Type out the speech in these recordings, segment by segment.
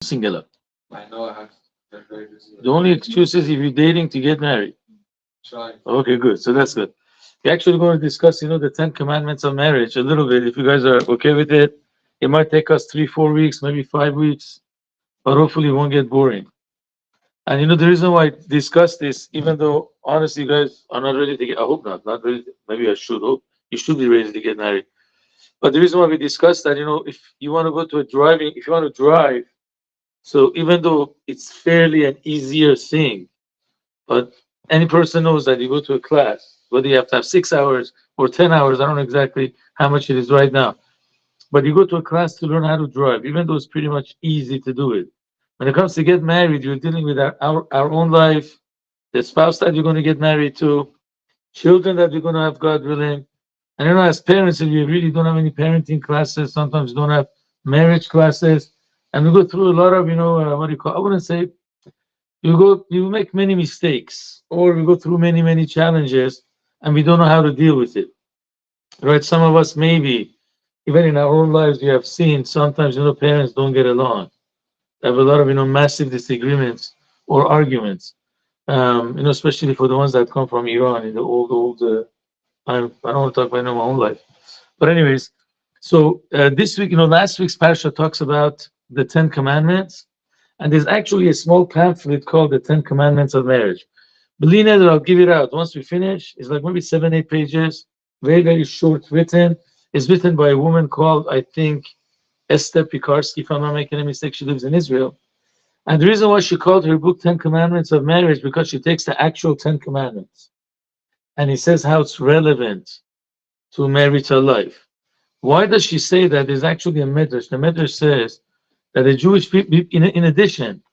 singular. I know I have. They're very busy. The only excuse is if you're dating to get married. Try. Okay, good. So that's good. We're actually going to discuss, the 10 commandments of marriage a little bit. If you guys are okay with it, it might take us 3, 4 weeks, maybe 5 weeks, but hopefully it won't get boring. And the reason why I discuss this, even though honestly, you guys are not ready to get, I hope not ready. Maybe I should hope you should be ready to get married. But the reason why we discuss that, if you want to go to a driving, if you want to drive, so even though it's fairly an easier thing, but any person knows that you go to a class, whether you have to have 6 hours or 10 hours, I don't know exactly how much it is right now, but you go to a class to learn how to drive, even though it's pretty much easy to do it. When it comes to get married, you're dealing with our own life, the spouse that you're going to get married to, children that you're going to have, God willing. And as parents, if you really don't have any parenting classes, sometimes you don't have marriage classes. And we go through a lot of, what do you call, I wouldn't say you make many mistakes, or we go through many, many challenges, and we don't know how to deal with it. Right? Some of us, maybe, even in our own lives, we have seen sometimes, parents don't get along. They have a lot of, massive disagreements or arguments. Especially for the ones that come from Iran in the old. I don't want to talk about my own life, but anyways. So this week, last week's parsha talks about the 10 Commandments, and there's actually a small pamphlet called the 10 Commandments of Marriage. Believe it, I'll give it out once we finish. It's like maybe 7, 8 pages, very, very short written. It's written by a woman called, I think, Esther Pikarsky, if I'm not making a mistake. She lives in Israel. And the reason why she called her book 10 Commandments of Marriage, because she takes the actual 10 Commandments and he says how it's relevant to marital life. Why does she say that? There's actually a midrash. The midrash says that the Jewish people, in addition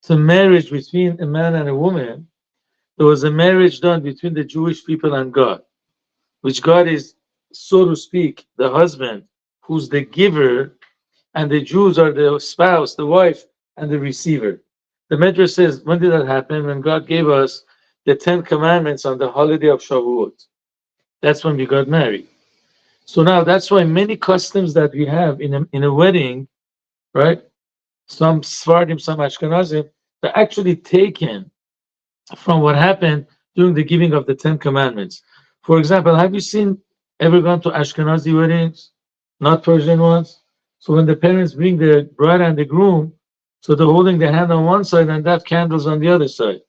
to marriage between a man and a woman, there was a marriage done between the Jewish people and God, which God is, so to speak, the husband, who's the giver, and the Jews are the spouse, the wife, and the receiver. The Midrash says, when did that happen? When God gave us the 10 Commandments on the holiday of Shavuot. That's when we got married. So now that's why many customs that we have in a wedding, right? Some Sfardim, some Ashkenazim, they're actually taken from what happened during the giving of the 10 Commandments. For example, have you ever gone to Ashkenazi weddings, not Persian ones? So when the parents bring the bride and the groom, so they're holding the hand on one side and they have candles on the other side.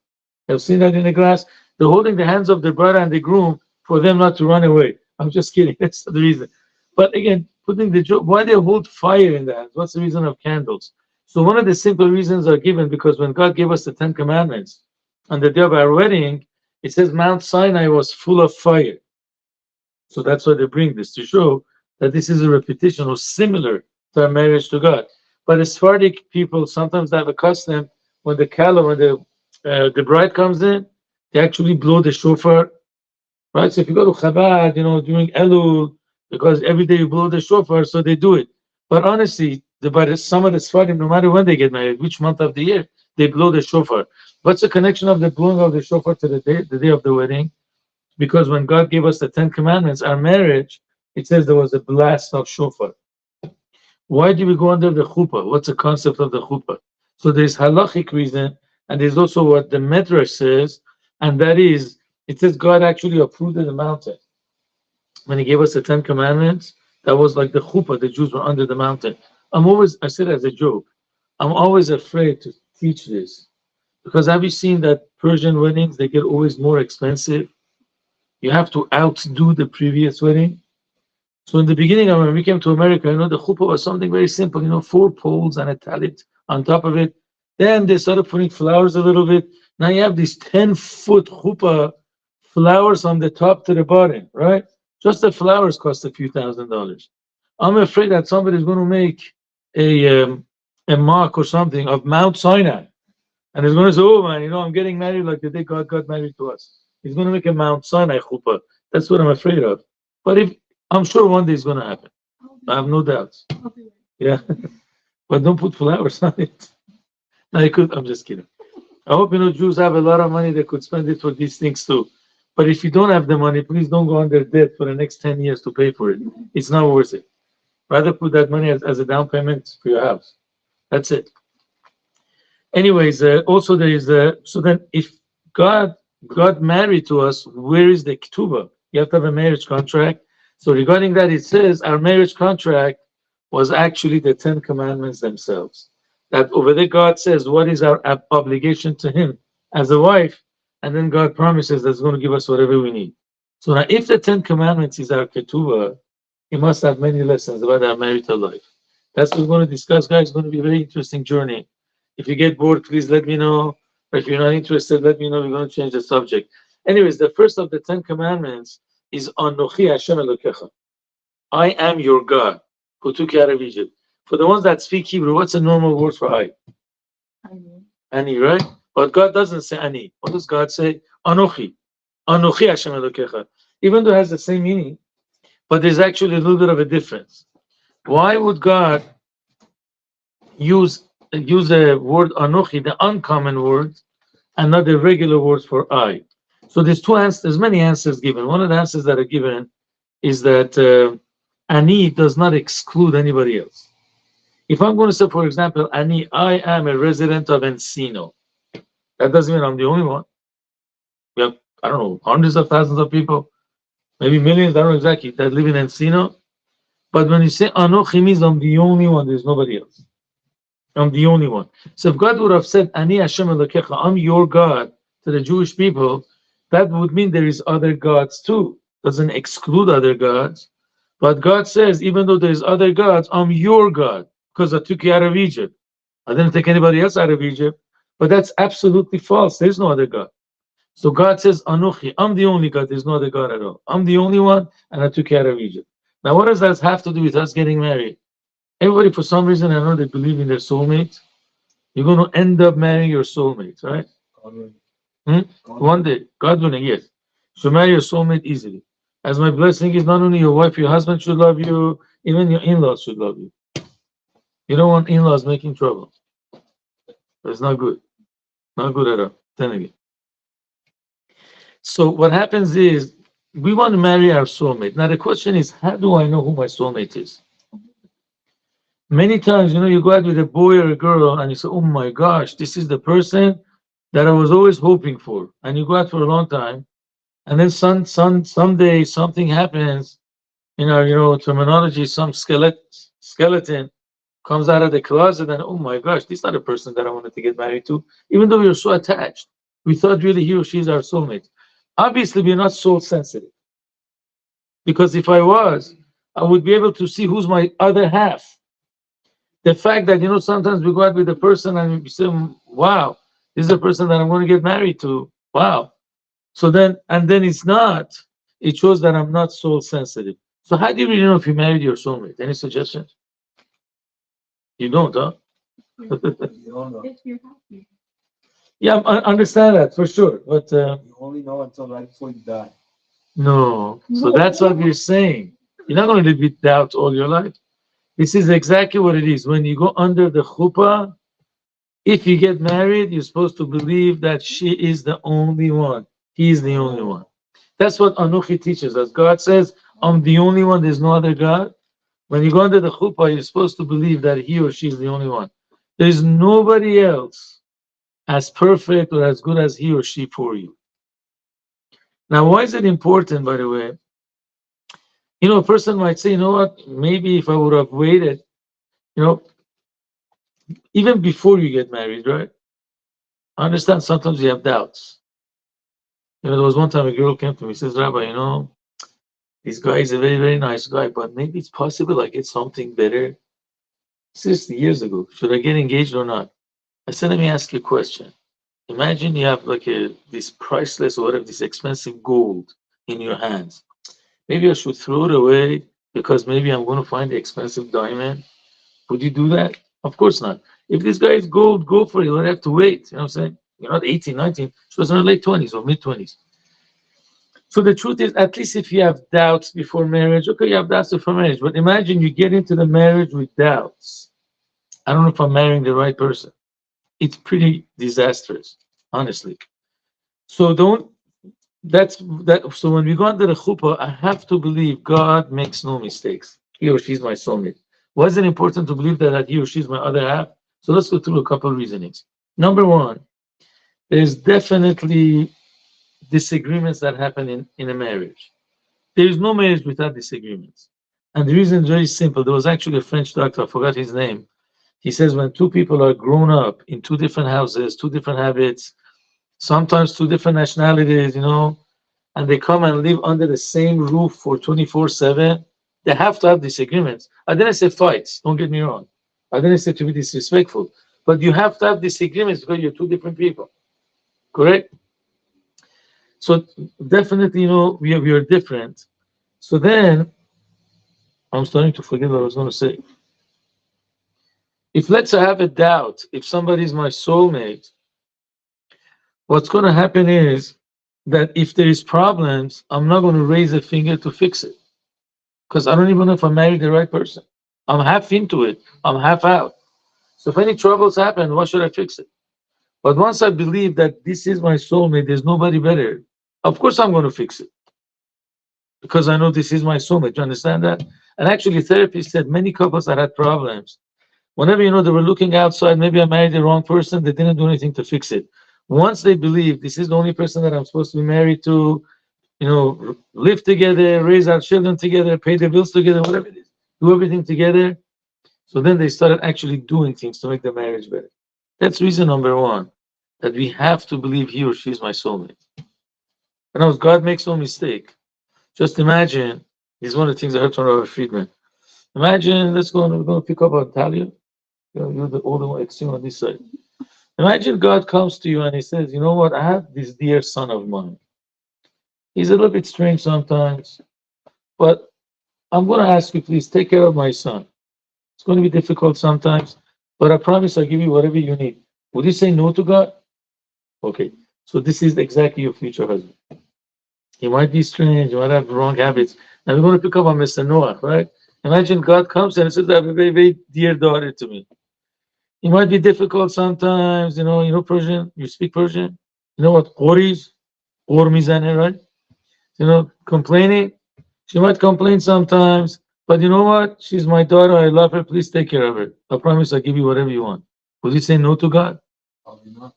Have seen that in the glass? They're holding the hands of the bride and the groom for them not to run away. I'm just kidding. That's the reason. But again, putting the joke, why they hold fire in the hands? What's the reason of candles? So one of the simple reasons are given because when God gave us the 10 Commandments on the day of our wedding, it says Mount Sinai was full of fire. So that's why they bring this to show that this is a repetition or similar to our marriage to God. But as Sephardic people, sometimes they have a custom when the bride comes in, they actually blow the shofar, right? So if you go to Chabad, during Elul, because every day you blow the shofar, so they do it. But honestly, some of the Sephardim, no matter when they get married, which month of the year, they blow the shofar. What's the connection of the blowing of the shofar to the day of the wedding? Because when God gave us the 10 Commandments, our marriage, it says there was a blast of shofar. Why do we go under the chuppah? What's the concept of the chuppah? So there's halachic reason, and there's also what the Midrash says, and that is, it says God actually approved the mountain. When he gave us the 10 Commandments, that was like the chuppah, the Jews were under the mountain. I said as a joke, I'm always afraid to teach this, because have you seen that Persian weddings, they get always more expensive? You have to outdo the previous wedding. So in the beginning, when we came to America, the chuppah was something very simple, 4 poles and a talit on top of it. Then they started putting flowers a little bit. Now you have these 10-foot chuppah, flowers from the top to the bottom, right? Just the flowers cost a few $1,000s. I'm afraid that somebody's going to make a mark or something of Mount Sinai. And he's going to say, oh man, I'm getting married like the day God got married to us. He's going to make a Mount Sinai chuppah. That's what I'm afraid of. But I'm sure one day it's going to happen. I have no doubts. Yeah. But don't put flowers on it. No, I'm just kidding. I hope Jews have a lot of money. They could spend it for these things too. But if you don't have the money, please don't go under debt for the next 10 years to pay for it. It's not worth it. Rather put that money as a down payment for your house. That's it. Anyways, also there is so then if God got married to us, where is the ketubah? You have to have a marriage contract. So regarding that, it says our marriage contract was actually the Ten Commandments themselves. That over there, God says, what is our obligation to Him as a wife? And then God promises that's going to give us whatever we need. So now, if the Ten Commandments is our ketubah, He must have many lessons about our marital life. That's what we're going to discuss, guys. It's going to be a very interesting journey. If you get bored, please let me know. Or if you're not interested, let me know. We're going to change the subject. Anyways, the first of the Ten Commandments is Anochi Hashem Elokecha. I am your God who took you out of Egypt. For the ones that speak Hebrew, what's the normal word for I? Ani, right? But God doesn't say Ani. What does God say? Anochi. Anochi Hashem Elokecha. Even though it has the same meaning, but there's actually a little bit of a difference. Why would God use the word Anochi, the uncommon word, and not the regular words for I? So there's two answers. There's many answers given. One of the answers that are given is that Ani does not exclude anybody else. If I'm going to say, for example, Ani, I am a resident of Encino, that doesn't mean I'm the only one. We have, I don't know, hundreds of thousands of people, maybe millions, I don't know exactly, that live in Encino. But when you say Anochi, means I'm the only one, there's nobody else. I'm the only one. So if God would have said, Ani Hashem Elokecha, I'm your God to the Jewish people, that would mean there is other gods too. Doesn't exclude other gods. But God says, even though there's other gods, I'm your God, because I took you out of Egypt. I didn't take anybody else out of Egypt. But that's absolutely false. There's no other God. So God says, Anochi, I'm the only God. There's no other God at all. I'm the only one, and I took you out of Egypt. Now, what does that have to do with us getting married? Everybody, for some reason, I know they believe in their soulmate. You're going to end up marrying your soulmate, right? One day, God willing, yes. So marry your soulmate easily. As my blessing is, not only your wife, your husband should love you, even your in-laws should love you. You don't want in-laws making trouble. It's not good. Not good at all. Then again. So what happens is, we want to marry our soulmate. Now the question is, how do I know who my soulmate is? Many times, you go out with a boy or a girl and you say, oh my gosh, this is the person that I was always hoping for. And you go out for a long time, and then someday something happens, in our terminology, some skeleton comes out of the closet, and oh my gosh, this is not a person that I wanted to get married to, even though we were so attached. We thought really he or she is our soulmate. Obviously, we're not soul sensitive. Because if I was, I would be able to see who's my other half. The fact that, sometimes we go out with a person and we say, wow, this is a person that I'm going to get married to. Wow. So then it's not, it shows that I'm not soul sensitive. So how do you really know if you married your soulmate? Any suggestions? You don't, huh? If you're happy. Yeah, I understand that for sure. But You only know until right before you die. no. So that's what we're saying. You're not going to live with doubt all your life. This is exactly what it is. When you go under the chuppah, if you get married, you're supposed to believe that she is the only one. He is the only one. That's what Anuchi teaches us. God says, I'm the only one, there's no other God. When you go under the chuppah, you're supposed to believe that he or she is the only one. There's nobody else as perfect or as good as he or she for you. Now, why is it important, by the way? A person might say, what, maybe if I would have waited, even before you get married, right? I understand sometimes you have doubts. There was one time a girl came to me, says, Rabbi, this guy is a very, very nice guy, but maybe it's possible I get something better. 60 years ago, should I get engaged or not? I said, let me ask you a question. Imagine you have like this priceless or whatever, this expensive gold in your hands. Maybe I should throw it away because maybe I'm going to find the expensive diamond. Would you do that? Of course not. If this guy is gold, go for it. You don't have to wait. You know what I'm saying? You're not 18, 19. She was in her late 20s or mid 20s. So the truth is, at least if you have doubts before marriage, okay, you have doubts before marriage. But imagine you get into the marriage with doubts. I don't know if I'm marrying the right person. It's pretty disastrous, honestly. So so when we go under the chuppah, I have to believe God makes no mistakes. He or she's my soulmate. Why is it important to believe that he or she's my other half? So let's go through a couple of reasonings. Number one, there's definitely disagreements that happen in a marriage. There is no marriage without disagreements. And the reason is very simple. There was actually a French doctor, I forgot his name. He says when two people are grown up in two different houses, two different habits, sometimes two different nationalities, and they come and live under the same roof for 24/7, they have to have disagreements. I didn't say fights, don't get me wrong. I didn't say to be disrespectful, but you have to have disagreements because you're two different people, correct? So definitely, we are different. So then I'm starting to forget what I was going to say. If let's say I have a doubt, if somebody's my soulmate, what's going to happen is that if there is problems, I'm not going to raise a finger to fix it because I don't even know if I married the right person. I'm half into it. I'm half out. So if any troubles happen, why should I fix it? But once I believe that this is my soulmate, there's nobody better. Of course, I'm going to fix it because I know this is my soulmate. You understand that? And actually, therapist said many couples that had problems, whenever they were looking outside, maybe I married the wrong person, they didn't do anything to fix it. Once they believe this is the only person that I'm supposed to be married to, live together, raise our children together, pay the bills together, whatever it is, do everything together. So then they started actually doing things to make the marriage better. That's reason number one, that we have to believe he or she is my soulmate. And as God makes no mistake. Just imagine, this is one of the things I heard from Robert Friedman. Imagine, we're going to pick up on Talia. You're the older one, extreme on this side. Imagine God comes to you and he says, you know what, I have this dear son of mine. He's a little bit strange sometimes, but I'm going to ask you, please take care of my son. It's going to be difficult sometimes, but I promise I'll give you whatever you need. Would you say no to God? Okay. So this is exactly your future husband. He might be strange, he might have wrong habits. Now we're going to pick up on Mr. Noah, right? Imagine God comes and says, I have a very, very dear daughter to me. It might be difficult sometimes, Persian, you speak Persian. You know what Qori is? Qor mizane, right? Complaining. She might complain sometimes, but you know what? She's my daughter. I love her. Please take care of her. I promise I'll give you whatever you want. Will you say no to God? Probably not.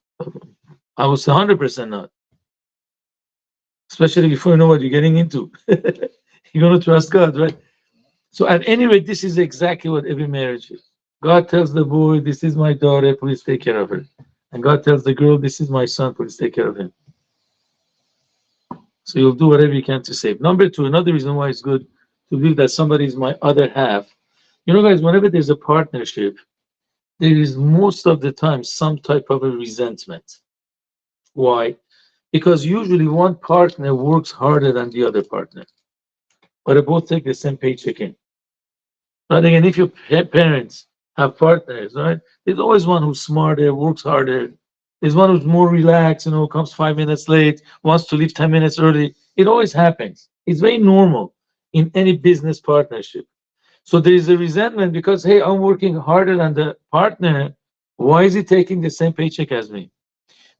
I would say 100% not. Especially before you know what you're getting into. You're going to trust God, right? So at any rate, this is exactly what every marriage is. God tells the boy, this is my daughter, please take care of her. And God tells the girl, this is my son, please take care of him. So you'll do whatever you can to save. Number two, another reason why it's good to believe that somebody is my other half. Guys, whenever there's a partnership, there is most of the time some type of a resentment. Why? Because usually one partner works harder than the other partner, but they both take the same paycheck in. Right? Again, if your parents have partners, right, there's always one who's smarter, works harder. There's one who's more relaxed, comes 5 minutes late, wants to leave 10 minutes early. It always happens. It's very normal in any business partnership. So there is a resentment because, hey, I'm working harder than the partner. Why is he taking the same paycheck as me?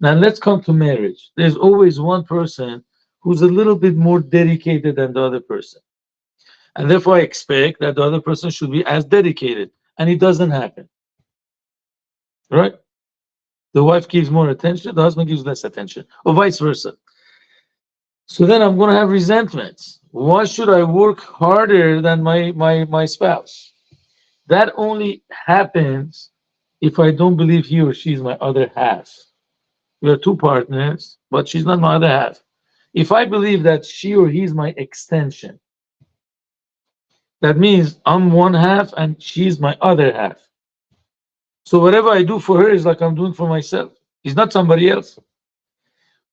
Now let's come to marriage. There's always one person who's a little bit more dedicated than the other person. And therefore, I expect that the other person should be as dedicated. And it doesn't happen. Right? The wife gives more attention, the husband gives less attention, or vice versa. So then I'm going to have resentments. Why should I work harder than my spouse? That only happens if I don't believe he or she is my other half. We are two partners, but she's not my other half. If I believe that she or he is my extension, that means I'm one half and she's my other half. So whatever I do for her is like I'm doing for myself. It's not somebody else.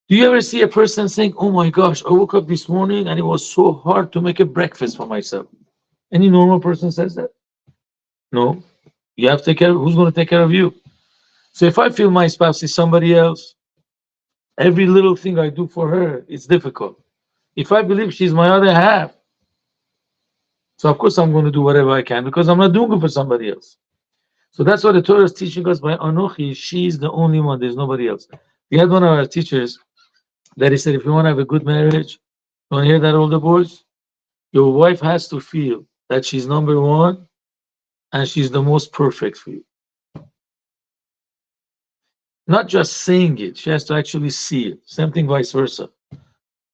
Do you ever see a person saying, oh my gosh, I woke up this morning and it was so hard to make a breakfast for myself? Any normal person says that? No. You have to take care of who's going to take care of you. So if I feel my spouse is somebody else, every little thing I do for her, it's difficult. If I believe she's my other half, so of course I'm going to do whatever I can because I'm not doing it for somebody else. So that's what the Torah is teaching us by Anochi. She's the only one. There's nobody else. We had one of our teachers that he said, if you want to have a good marriage, you want to hear that, older boys? Your wife has to feel that she's number one and she's the most perfect for you. Not just saying it, she has to actually see it. Same thing vice versa.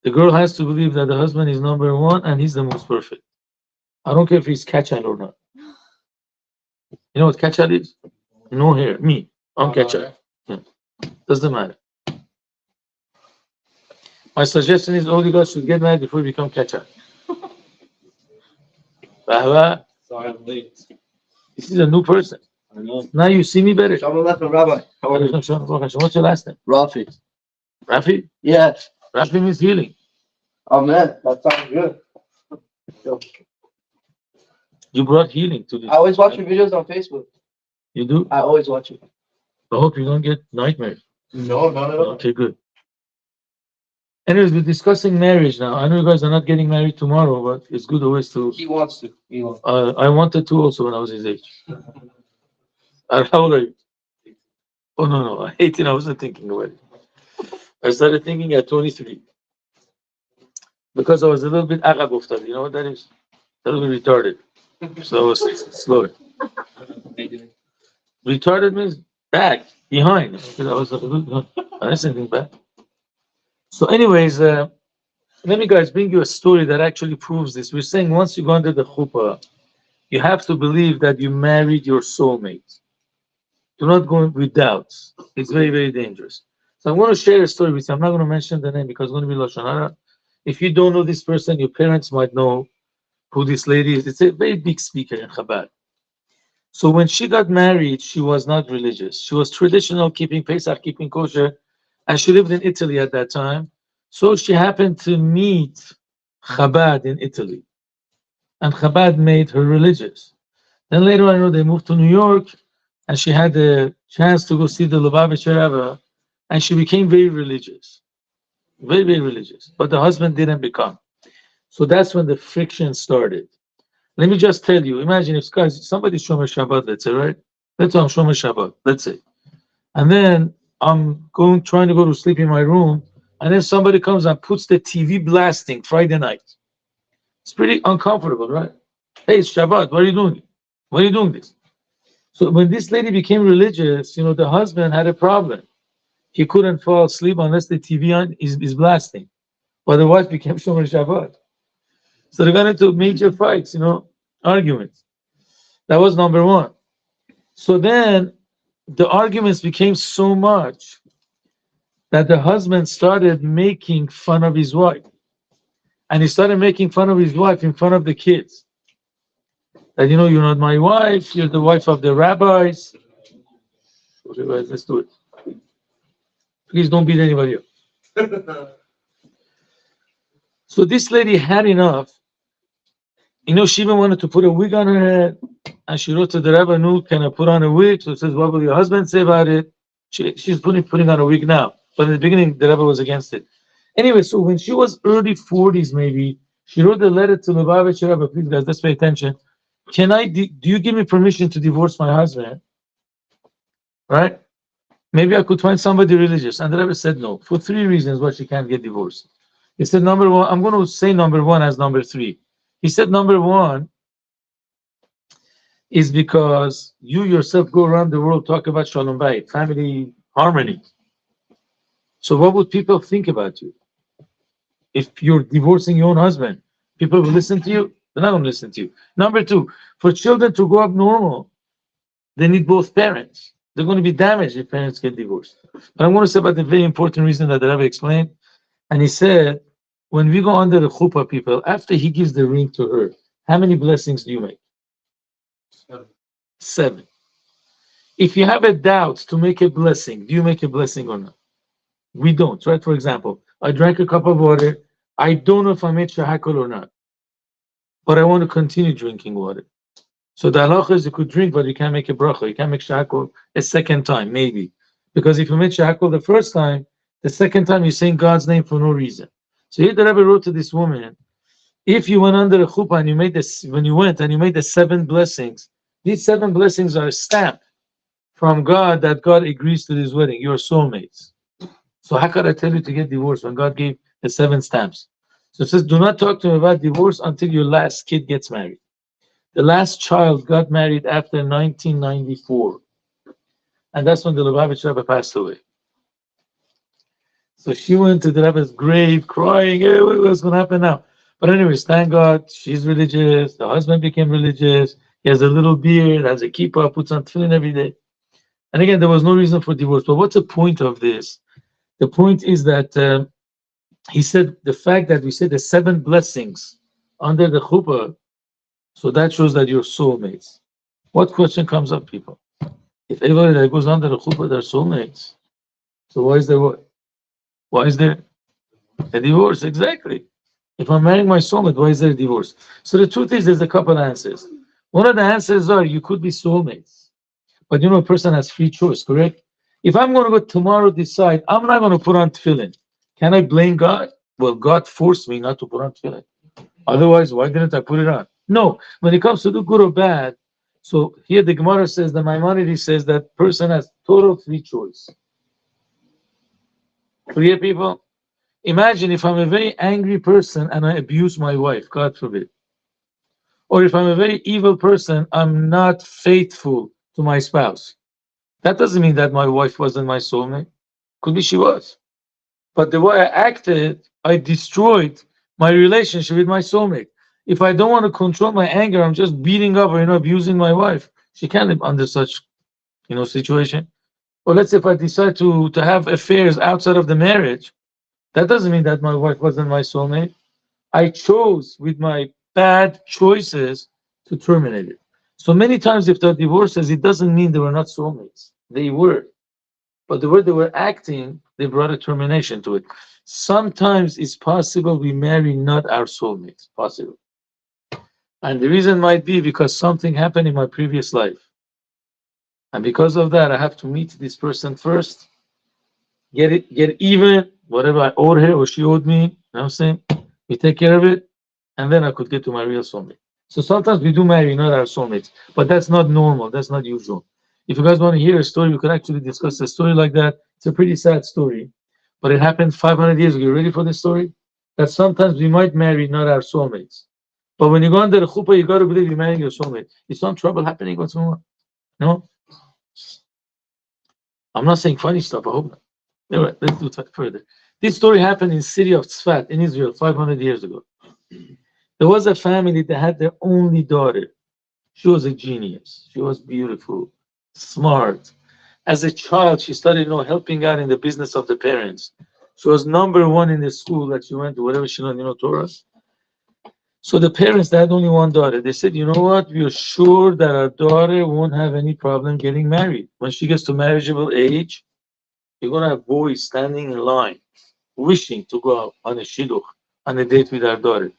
The girl has to believe that the husband is number one and he's the most perfect. I don't care if he's Kachal or not. You know what Kachal is? No hair. Me. I'm Kachal. Yeah. Doesn't matter. My suggestion is all you guys should get married before you become Kachal. Bahwa, Sorry, I'm late. this is a new person. I know. Now you see me better. Shalom Aleichem, Rabbi. How are you? What's your last name? Rafi. Rafi? Yeah. Rafi means healing. Amen. That sounds good. You brought healing to this. I always watch your videos on Facebook. You do? I always watch it. I hope you don't get nightmares. No, no, no. Okay, good. Anyways, we're discussing marriage now. I know you guys are not getting married tomorrow, but it's good always to. He wants to. He wants. I wanted to also when I was his age. How old are you? Oh, no. At 18, I wasn't thinking about it. I started thinking at 23. Because I was a little bit agabuftar. You know what that is? A little bit retarded. So I was slow. Retarded means back, behind. Because I was a little, I didn't say anything bad. So anyways, let me guys bring you a story that actually proves this. We're saying once you go under the chuppah, you have to believe that you married your soulmate. Do not go with doubts. It's very, very dangerous. So I'm going to share a story with you. I'm not going to mention the name because it's going to be Lashon Hara. If you don't know this person, your parents might know who this lady is. It's a very big speaker in Chabad. So when she got married, she was not religious. She was traditional, keeping Pesach, keeping kosher, and she lived in Italy at that time. So she happened to meet Chabad in Italy, and Chabad made her religious. Then later on, I know they moved to New York, and she had the chance to go see the Lubavitcher Rebbe, and she became very religious, very, very religious. But the husband didn't become. So that's when the friction started. Let me just tell you, imagine if guys, somebody's Shomer Shabbat, let's say, right? Let's say I'm Shomer Shabbat, let's say. And then I'm trying to go to sleep in my room, and then somebody comes and puts the TV blasting Friday night. It's pretty uncomfortable, right? Hey, it's Shabbat, what are you doing? Why are you doing this? So when this lady became religious, the husband had a problem. He couldn't fall asleep unless the TV is blasting. But the wife became Shomer Shabbat. So they got into major fights, arguments. That was number one. So then the arguments became so much that the husband started making fun of his wife. And he started making fun of his wife in front of the kids. That, you're not my wife, you're the wife of the rabbis. Okay, guys, let's do it. Please don't beat anybody up. So this lady had enough. She even wanted to put a wig on her head. And she wrote to the rabbi, "No, can I put on a wig?" So it says, "What will your husband say about it?" She's putting on a wig now. But in the beginning, the rabbi was against it. Anyway, so when she was early 40s, maybe, she wrote a letter to the rabbi, "Please, guys, let's pay attention. Do you give me permission to divorce my husband?" Right? Maybe I could find somebody religious. And the rabbi said no, for three reasons why she can't get divorced. He said, number one, I'm going to say number one as number three. He said, number one is because you yourself go around the world, talk about Shalom Bayit, family harmony. So what would people think about you? If you're divorcing your own husband, people will listen to you? They're not going to listen to you. Number two, for children to grow up normal, they need both parents. They're going to be damaged if parents get divorced. But I'm going to say about the very important reason that the Rabbi explained. And he said, when we go under the chuppah, people, after he gives the ring to her, how many blessings do you make? 7. If you have a doubt to make a blessing, do you make a blessing or not? We don't, right? For example, I drank a cup of water. I don't know if I made shahakol or not, but I want to continue drinking water. So the halacha is you could drink, but you can't make a bracha. You can't make shahakol a second time, maybe. Because if you made shahakol the first time, the second time you're saying God's name for no reason. So here the Rebbe wrote to this woman, if you went under a chuppah and you made this, when you went and you made the 7 blessings, these 7 blessings are a stamp from God that God agrees to this wedding. You're soulmates. So how could I tell you to get divorced when God gave the 7 stamps? So it says, do not talk to me about divorce until your last kid gets married. The last child got married after 1994. And that's when the Lubavitch Rebbe passed away. So she went to the Rebbe's grave crying, hey, what's going to happen now? But anyways, thank God, she's religious. The husband became religious. He has a little beard, has a kippah, puts on tefillin every day. And again, there was no reason for divorce. But what's the point of this? The point is that he said the fact that we say the 7 blessings under the chuppah, so that shows that you're soulmates. What question comes up, people? If everybody that goes under the chuppah, they're soulmates. So why is there what? Why is there a divorce? Exactly. If I'm marrying my soulmate, why is there a divorce? So the truth is, there's a couple answers. One of the answers are you could be soulmates, but a person has free choice, correct? If I'm going to go tomorrow decide I'm not going to put on tefillin, can I blame God? Well, God forced me not to put on tefillin. Otherwise, why didn't I put it on? No. When it comes to do good or bad, so here the Gemara says, the Maimonides says that person has total free choice. Clear, people? Imagine if I'm a very angry person and I abuse my wife, God forbid. Or if I'm a very evil person, I'm not faithful to my spouse. That doesn't mean that my wife wasn't my soulmate. Could be she was. But the way I acted, I destroyed my relationship with my soulmate. If I don't want to control my anger, I'm just beating up or abusing my wife. She can't live under such situation. Or let's say if I decide to have affairs outside of the marriage, that doesn't mean that my wife wasn't my soulmate. I chose with my bad choices to terminate it. So many times if they're divorces, it doesn't mean they were not soulmates. They were. But the way they were acting, they brought a termination to it. Sometimes it's possible we marry not our soulmates. Possible. And the reason might be because something happened in my previous life. And because of that, I have to meet this person first, get even, whatever I owed her or she owed me, what I'm saying? We take care of it, and then I could get to my real soulmate. So sometimes we do marry not our soulmates, but that's not normal, that's not usual. If you guys want to hear a story, we could actually discuss a story like that. It's a pretty sad story, but it happened 500 years ago. You ready for this story? That sometimes we might marry not our soulmates. But when you go under the chuppah, you got to believe you're marrying your soulmate. Is some trouble happening? What's going on? No? I'm not saying funny stuff, I hope not. Anyway, let's do it further. This story happened in the city of Tzfat in Israel 500 years ago. There was a family that had their only daughter. She was a genius. She was beautiful, smart. As a child, she started, helping out in the business of the parents. She was number 1 in the school that she went to, whatever she learned, Torah. So the parents, they had only one daughter. They said, you know what? We are sure that our daughter won't have any problem getting married. When she gets to marriageable age, you're going to have boys standing in line, wishing to go out on a shidduch, on a date with our daughter.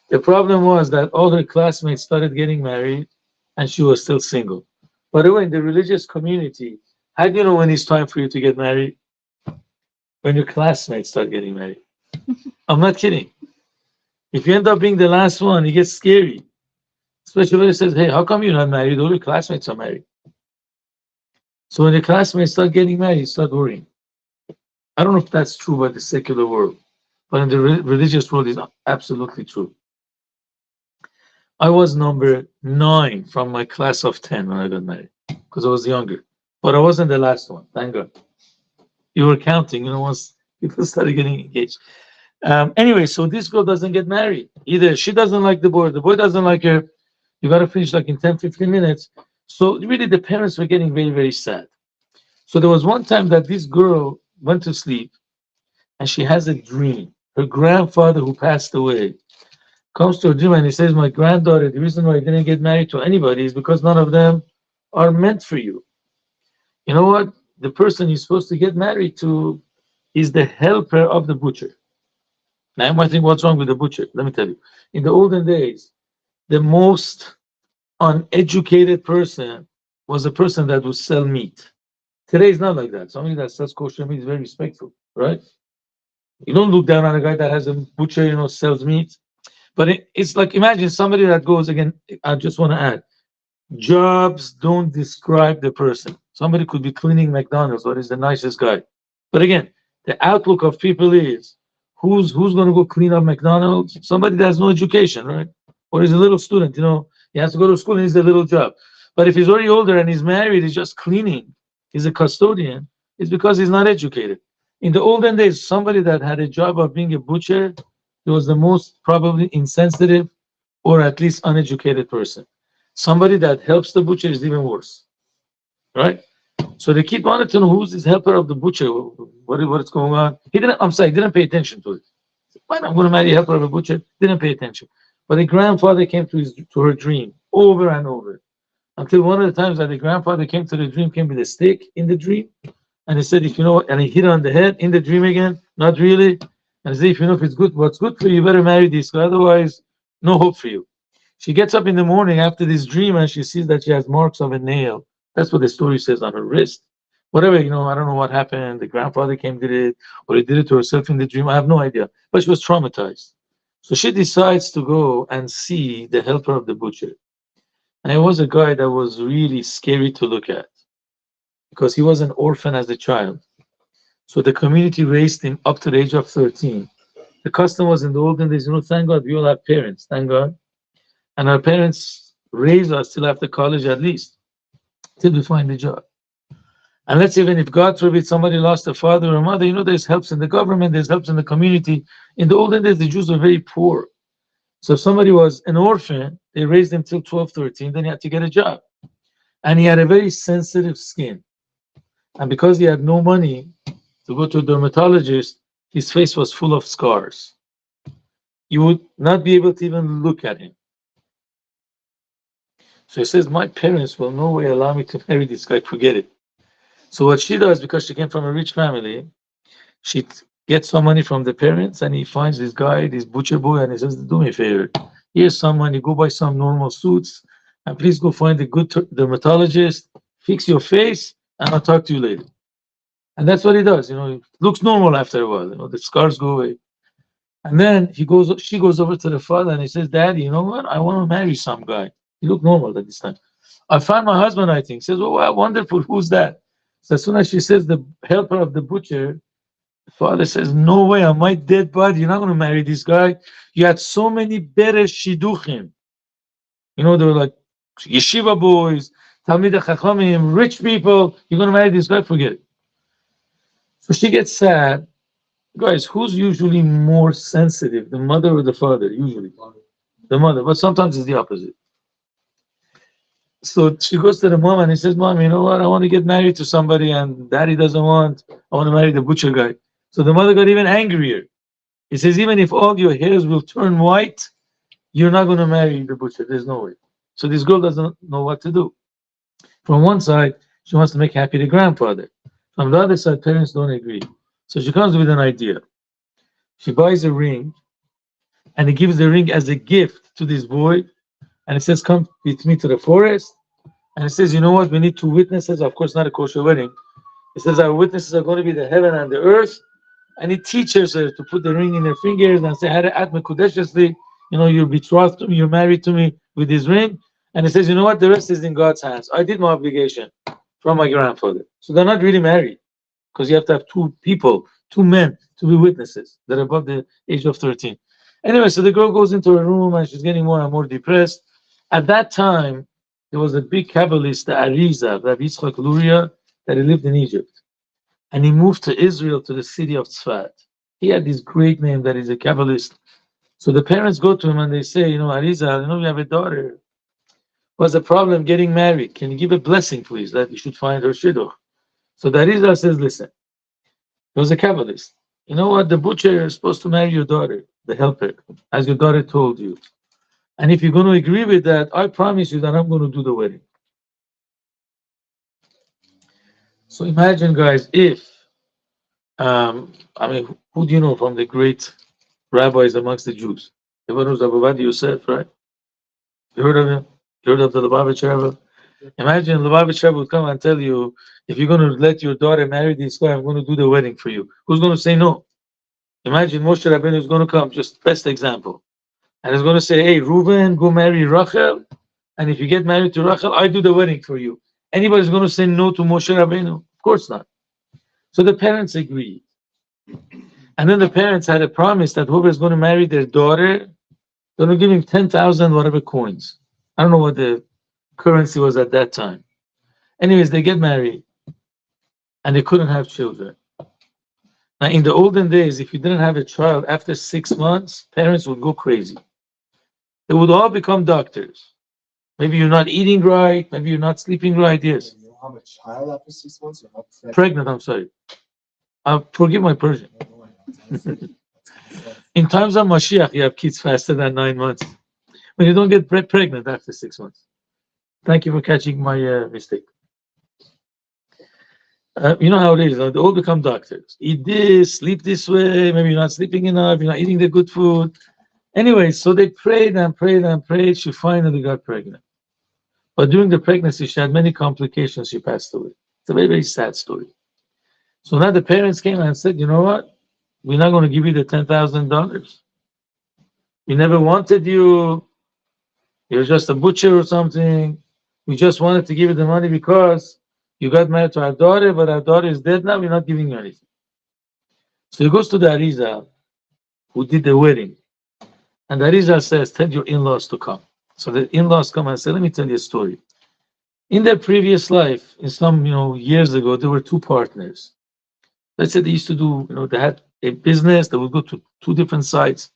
The problem was that all her classmates started getting married, and she was still single. By the way, in the religious community, how do you know when it's time for you to get married? When your classmates start getting married. I'm not kidding. If you end up being the last one, it gets scary. Especially when it says, hey, how come you're not married? All your classmates are married. So when your classmates start getting married, you start worrying. I don't know if that's true about the secular world, but in the religious world, it's absolutely true. I was number 9 from my class of 10 when I got married, because I was younger. But I wasn't the last one, thank God. You were counting, once people started getting engaged. Anyway, so this girl doesn't get married. Either she doesn't like the boy doesn't like her. You got to finish like in 10, 15 minutes. So really the parents were getting very, very sad. So there was one time that this girl went to sleep and she has a dream. Her grandfather who passed away comes to her dream and he says, my granddaughter, the reason why I didn't get married to anybody is because none of them are meant for you. You know what? The person you're supposed to get married to is the helper of the butcher. Now you might think, what's wrong with the butcher? Let me tell you. In the olden days, the most uneducated person was a person that would sell meat. Today it's not like that. Somebody that sells kosher meat is very respectful, right? You don't look down on a guy that has a butcher, sells meat. But it's like, imagine somebody that goes, again, I just want to add, jobs don't describe the person. Somebody could be cleaning McDonald's, but he's the nicest guy. But again, the outlook of people is, who's going to go clean up McDonald's? Somebody that has no education, right? Or he's a little student, he has to go to school and he's a little job. But if he's already older and he's married, he's just cleaning. he's a custodian, it's because he's not educated. In the olden days, somebody that had a job of being a butcher, he was the most probably insensitive or at least uneducated person. Somebody that helps the butcher is even worse, right? So the kid wanted to know who's this helper of the butcher, what's going on. He didn't. I'm sorry, he didn't pay attention to it. Why I'm going to marry a helper of a butcher? Didn't pay attention. But the grandfather came to her dream over and over until one of the times that the grandfather came to the dream, came with a stick in the dream, and he said, if you know, and he hit her on the head in the dream again, not really. And he said, if you know if it's good, what's good for you, you better marry this guy, otherwise, no hope for you. She gets up in the morning after this dream and she sees that she has marks of a nail. That's what the story says on her wrist. Whatever, I don't know what happened. The grandfather came, did it, or he did it to herself in the dream. I have no idea. But she was traumatized. So she decides to go and see the helper of the butcher. And it was a guy that was really scary to look at because he was an orphan as a child. So the community raised him up to the age of 13. The custom was in the olden days, thank God we all have parents, thank God. And our parents raised us till after college at least, till we find a job. And let's even if God forbid somebody lost a father or mother, there's helps in the government, there's helps in the community. In the olden days, the Jews were very poor. So if somebody was an orphan, they raised him till 12, 13, then he had to get a job. And he had a very sensitive skin. And because he had no money to go to a dermatologist, his face was full of scars. You would not be able to even look at him. So he says, my parents will no way allow me to marry this guy, forget it. So what she does, because she came from a rich family, she gets some money from the parents and he finds this guy, this butcher boy, and he says, do me a favor. Here's some money, go buy some normal suits, and please go find a good dermatologist, fix your face, and I'll talk to you later. And that's what he does, it looks normal after a while, the scars go away. And then she goes over to the father and he says, Daddy, you know what? I want to marry some guy. He looked normal at this time. I found my husband, I think. He says, oh, wow, wonderful. Who's that? So as soon as she says the helper of the butcher, the father says, no way, on my dead body, you're not going to marry this guy. You had so many better shidduchim. They were like yeshiva boys, Talmidei Chachamim, rich people. You're going to marry this guy? Forget it. So she gets sad. Guys, who's usually more sensitive, the mother or the father? Usually the mother, but sometimes it's the opposite. So she goes to the mom and he says, Mom, you know what? I want to get married to somebody and daddy doesn't want. I want to marry the butcher guy. So the mother got even angrier. He says, even if all your hairs will turn white, you're not going to marry the butcher. There's no way. So this girl doesn't know what to do. From one side, she wants to make happy the grandfather. From the other side, parents don't agree. So she comes with an idea. She buys a ring and he gives the ring as a gift to this boy. And he says, come with me to the forest. And he says, you know what? We need two witnesses. Of course, not a kosher wedding. He says, our witnesses are going to be the heaven and the earth. And he teaches her to put the ring in her fingers and say, you're betrothed to me, you're married to me with this ring. And he says, you know what? The rest is in God's hands. I did my obligation from my grandfather. So they're not really married because you have to have two people, two men to be witnesses that are above the age of 13. Anyway, so the girl goes into her room and she's getting more and more depressed. At that time, there was a big Kabbalist, the Arizal, Rabbi Yitzchak Luria, that he lived in Egypt. And he moved to Israel, to the city of Tzfat. He had this great name that he's a Kabbalist. So the parents go to him and they say, Arizal, we have a daughter. What's the problem getting married? Can you give a blessing, please, that you should find her shidduch? So the Arizal says, listen, he was a Kabbalist. You know what? The butcher is supposed to marry your daughter, the helper, as your daughter told you. And if you're going to agree with that, I promise you that I'm going to do the wedding. So imagine, guys, if, who do you know from the great rabbis amongst the Jews? Everyone knows Abu Badi Yosef, right? You heard of him? You heard of the Lubavitch Rebbe? Imagine Lubavitch Rebbe would come and tell you, if you're going to let your daughter marry this guy, I'm going to do the wedding for you. Who's going to say no? Imagine Moshe Rabbeinu is going to come, just best example. And he's going to say, hey, Reuben, go marry Rachel. And if you get married to Rachel, I do the wedding for you. Anybody's going to say no to Moshe Rabbeinu? Of course not. So the parents agreed. And then the parents had a promise that whoever's going to marry their daughter, they're going to give him 10,000 whatever coins. I don't know what the currency was at that time. Anyways, they get married. and they couldn't have children. Now, in the olden days, if you didn't have a child after 6 months, parents would go crazy. They would all become doctors. Maybe you're not eating right, maybe you're not sleeping right. Yes, You don't have a child after 6 months, you're not pregnant. pregnant. I'm sorry. Forgive my Persian. In times of Mashiach, you have kids faster than 9 months. When you don't get pregnant after 6 months. Thank you for catching my mistake. You know how it is. They all become doctors. Eat this, sleep this way. Maybe you're not sleeping enough. You're not eating the good food. Anyway, so they prayed and prayed and prayed. She finally got pregnant. But during the pregnancy, she had many complications. She passed away. It's a very, very sad story. So now the parents came and said, you know what? We're not going to give you the $10,000. We never wanted you. You're just a butcher or something. We just wanted to give you the money because you got married to our daughter, but our daughter is dead now. We're not giving you anything. So he goes to the Arizal, who did the wedding. And the Arizal says, tell your in-laws to come. So the in-laws come and say, let me tell you a story. In their previous life, in some years ago, there were two partners. Let's say they used to do, they had a business. They would go to two different sites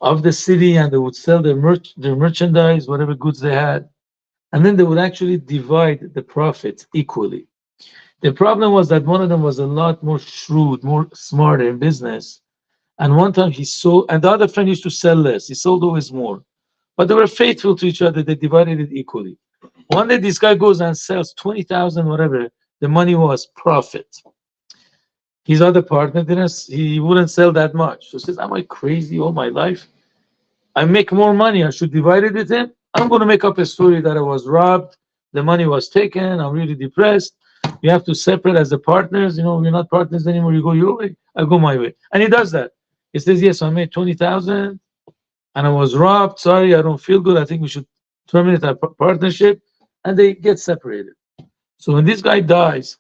of the city and they would sell their merchandise, whatever goods they had. And then they would actually divide the profit equally. The problem was that one of them was a lot more shrewd, more smarter in business. And one time he sold, and the other friend used to sell less. He sold always more. But they were faithful to each other. They divided it equally. One day this guy goes and sells 20,000, whatever. The money was profit. His other partner he wouldn't sell that much. So he says, am I crazy all my life? I make more money. I should divide it with him. I'm going to make up a story that I was robbed. The money was taken. I'm really depressed. You have to separate as the partners. We're not partners anymore. You go your way. I go my way. And he does that. He says, yes, I made 20,000 and I was robbed. Sorry, I don't feel good. I think we should terminate our partnership. And they get separated. So when this guy dies,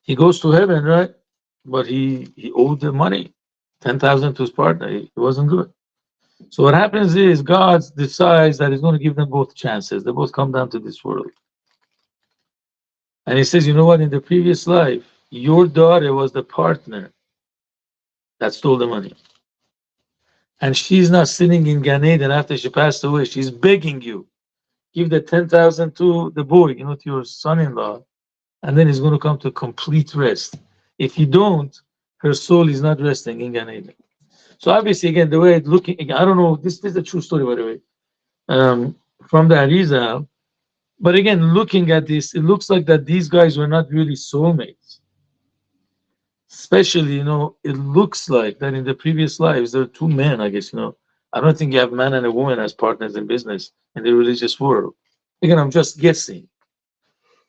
he goes to heaven, right? But he owed the money, 10,000 to his partner. It wasn't good. So what happens is God decides that he's going to give them both chances. They both come down to this world. And he says, you know what? In the previous life, your daughter was the partner that stole the money. And she's not sitting in Gan Eden after she passed away. She's begging you, give the 10,000 to the boy, to your son-in-law. And then he's going to come to complete rest. If you don't, her soul is not resting in Gan Eden. So obviously, again, the way it's looking, I don't know, this is a true story, by the way, from the Arizal. But again, looking at this, it looks like that these guys were not really soulmates. Especially, it looks like that in the previous lives, there are two men, I guess, I don't think you have a man and a woman as partners in business in the religious world. Again, I'm just guessing.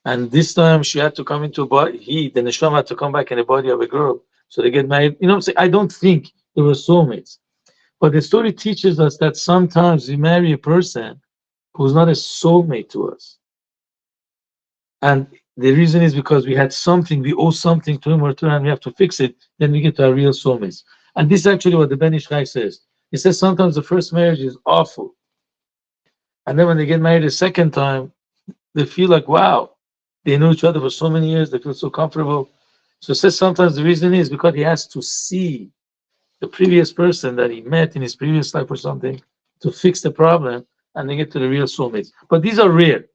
And this time she had to come into a body, the neshama had to come back in the body of a girl. So they get married. You know what I'm saying? I don't think they were soulmates. But the story teaches us that sometimes we marry a person who's not a soulmate to us. And the reason is because we had something, we owe something to him or to her, and we have to fix it. Then we get to our real soulmates. And this is actually what the Ben Ish Chai says. He says sometimes the first marriage is awful. And then when they get married a second time, they feel like, wow, they know each other for so many years, they feel so comfortable. So it says sometimes the reason is because he has to see the previous person that he met in his previous life or something to fix the problem, and they get to the real soulmates. But these are rare.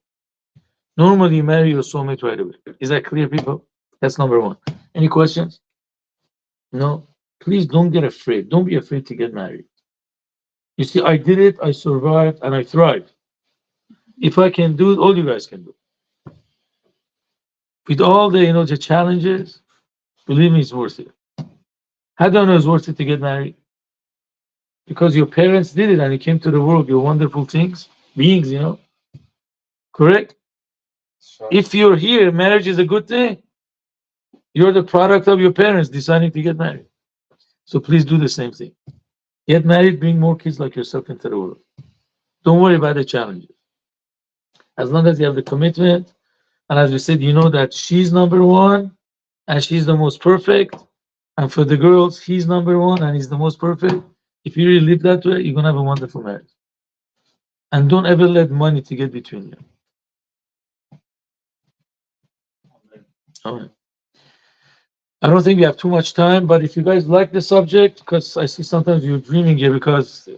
Normally, you marry your soulmate right away. Is that clear, people? That's number one. Any questions? No? Please don't get afraid. Don't be afraid to get married. You see, I did it, I survived, and I thrived. If I can do it, all you guys can do. With all the challenges, believe me, it's worth it. How do I know it's worth it to get married? Because your parents did it and you came to the world, you're wonderful beings, correct? Sure. If you're here, marriage is a good thing. You're the product of your parents deciding to get married. So please do the same thing. Get married, bring more kids like yourself into the world. Don't worry about the challenges. As long as you have the commitment, and as we said, you know that she's number one and she's the most perfect. And for the girls, he's number one and he's the most perfect. If you really live that way, you're gonna have a wonderful marriage. And don't ever let money to get between you. All right. I don't think we have too much time, but if you guys like the subject, because I see sometimes you're dreaming here because